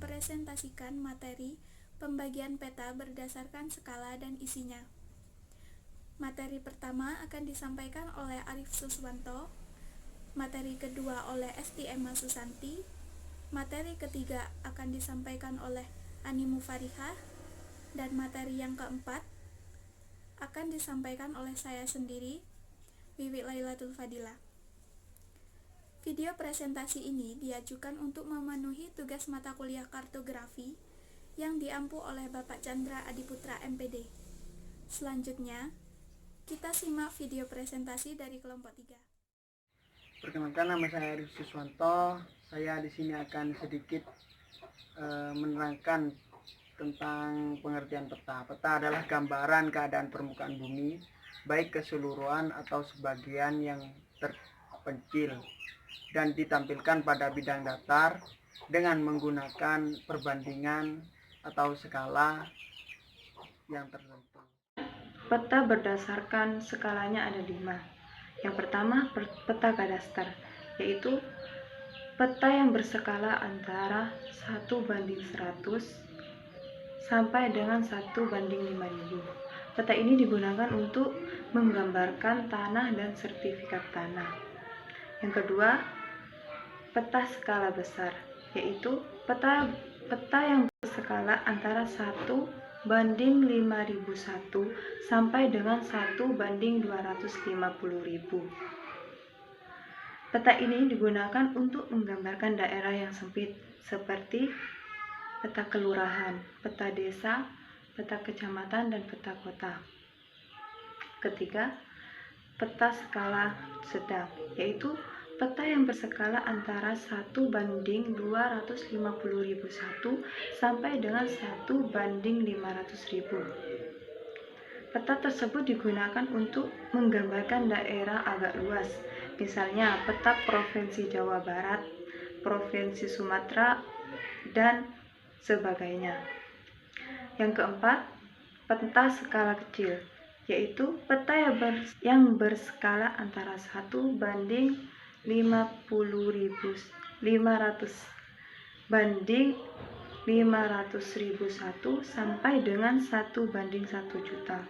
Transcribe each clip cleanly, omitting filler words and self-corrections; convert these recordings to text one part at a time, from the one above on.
mempresentasikan materi pembagian peta berdasarkan skala dan isinya. Materi pertama akan disampaikan oleh Arif Suswanto, materi kedua oleh Esti Emma Susanti, materi ketiga akan disampaikan oleh Ani Mufarihah, dan materi yang keempat akan disampaikan oleh saya sendiri, Wiwi Lailatul Fadila. Video presentasi ini diajukan untuk memenuhi tugas mata kuliah kartografi yang diampu oleh Bapak Chandra Adiputra MPD. Selanjutnya, kita simak video presentasi dari kelompok 3. Perkenalkan, nama saya Arif Suswanto. Saya di sini akan sedikit menerangkan tentang pengertian peta. Peta adalah gambaran keadaan permukaan bumi, baik keseluruhan atau sebagian yang terpencil, dan ditampilkan pada bidang datar dengan menggunakan perbandingan atau skala yang tertentu. Peta berdasarkan skalanya ada 5. Yang pertama, peta kadaster, yaitu peta yang berskala antara 1:100 sampai dengan 1:5000. Peta ini digunakan untuk menggambarkan tanah dan sertifikat tanah. Yang kedua, peta skala besar, yaitu peta yang berskala antara 1:5001 sampai dengan 1:250.000. Peta ini digunakan untuk menggambarkan daerah yang sempit, seperti peta kelurahan, peta desa, peta kecamatan, dan peta kota. Ketiga, peta skala sedang, yaitu peta yang berskala antara 1:250.001 sampai dengan 1:500.000. Peta tersebut digunakan untuk menggambarkan daerah agak luas, misalnya peta Provinsi Jawa Barat, Provinsi Sumatera, dan sebagainya. Yang keempat, peta skala kecil, yaitu peta yang berskala antara 1:500.001 sampai dengan 1:1 juta.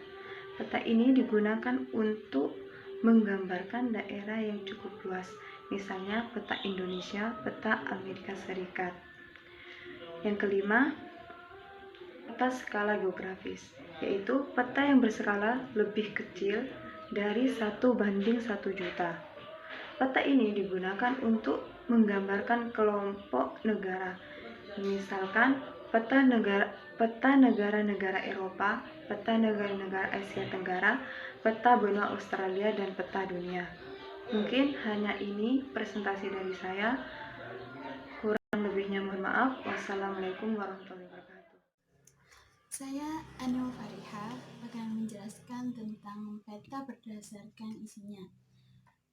Peta ini digunakan untuk menggambarkan daerah yang cukup luas, misalnya peta Indonesia, peta Amerika Serikat. Yang kelima, peta skala geografis, yaitu peta yang berskala lebih kecil dari 1:1 juta. Peta ini digunakan untuk menggambarkan kelompok negara, misalkan peta negara-negara Eropa, peta negara-negara Asia Tenggara, peta benua Australia, dan peta dunia. Mungkin hanya ini presentasi dari saya. Kurang lebihnya mohon maaf. Wassalamualaikum warahmatullahi wabarakatuh. Saya Ani Mufarihah akan menjelaskan tentang peta berdasarkan isinya.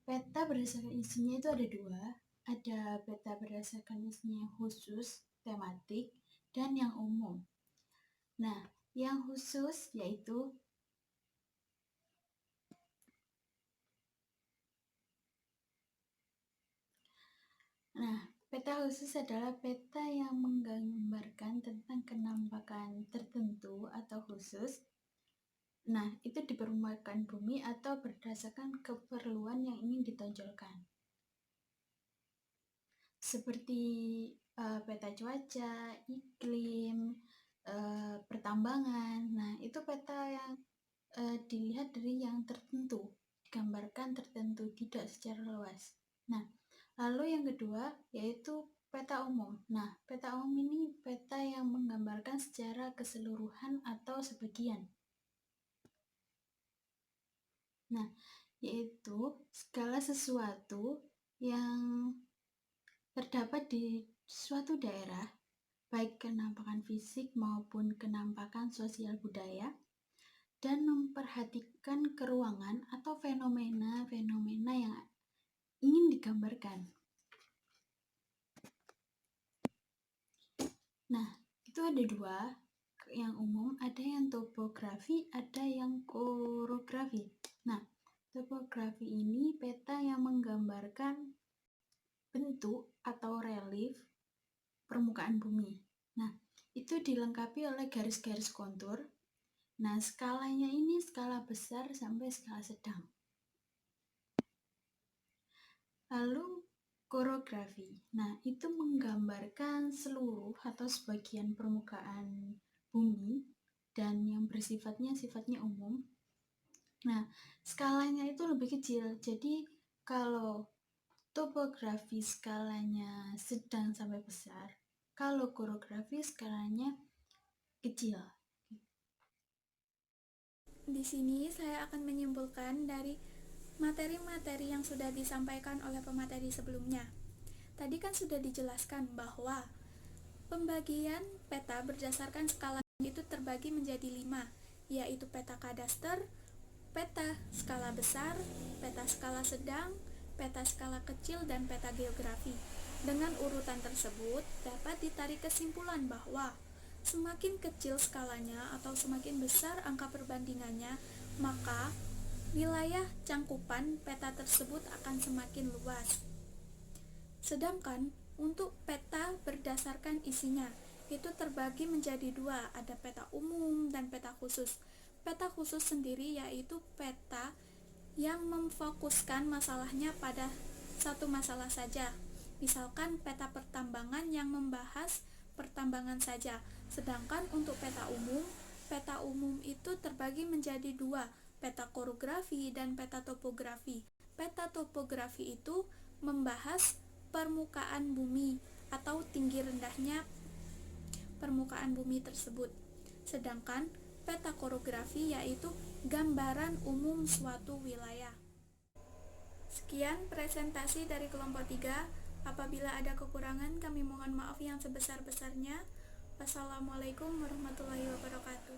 Peta berdasarkan isinya itu ada 2. Ada peta berdasarkan isinya khusus, tematik, dan yang umum. Nah, yang khusus yaitu peta khusus adalah peta yang menggambarkan tentang kenampakan tertentu atau khusus. Nah, itu di permukaan bumi atau berdasarkan keperluan yang ingin ditonjolkan. Seperti peta cuaca, iklim, pertambangan. Nah, itu peta yang dilihat dari yang tertentu, digambarkan tertentu, tidak secara luas. Nah, lalu yang kedua yaitu peta umum. Nah, peta umum ini peta yang menggambarkan secara keseluruhan atau sebagian. Nah, yaitu segala sesuatu yang terdapat di suatu daerah, baik kenampakan fisik maupun kenampakan sosial budaya, dan memperhatikan keruangan atau fenomena-fenomena yang ingin digambarkan. Nah, itu ada 2, yang umum, ada yang topografi, ada yang orografi. Nah, topografi ini peta yang menggambarkan bentuk atau relief permukaan bumi. itu dilengkapi oleh garis-garis kontur. Nah, skalanya ini skala besar sampai skala sedang. Lalu koreografi. Nah, itu menggambarkan seluruh atau sebagian permukaan bumi dan yang sifatnya umum. Nah, skalanya itu lebih kecil. Jadi, kalau topografi skalanya sedang sampai besar, kalau koreografi skalanya kecil. Di sini saya akan menyimpulkan dari materi-materi yang sudah disampaikan oleh pemateri sebelumnya. Tadi kan sudah dijelaskan bahwa pembagian peta berdasarkan skala itu terbagi menjadi 5, yaitu peta kadaster, peta skala besar, peta skala sedang, peta skala kecil, dan peta geografi. Dengan urutan tersebut dapat ditarik kesimpulan bahwa semakin kecil skalanya atau semakin besar angka perbandingannya, maka wilayah cangkupan peta tersebut akan semakin luas. Sedangkan untuk peta berdasarkan isinya itu terbagi menjadi 2, ada peta umum dan peta khusus. Peta khusus sendiri yaitu peta yang memfokuskan masalahnya pada satu masalah saja. Misalkan peta pertambangan yang membahas pertambangan saja. Sedangkan untuk peta umum itu terbagi menjadi 2, peta koreografi dan peta topografi. Peta topografi itu membahas permukaan bumi atau tinggi rendahnya permukaan bumi tersebut. Sedangkan peta koreografi yaitu gambaran umum suatu wilayah. Sekian presentasi dari kelompok 3. Apabila ada kekurangan, kami mohon maaf yang sebesar-besarnya. Wassalamualaikum warahmatullahi wabarakatuh.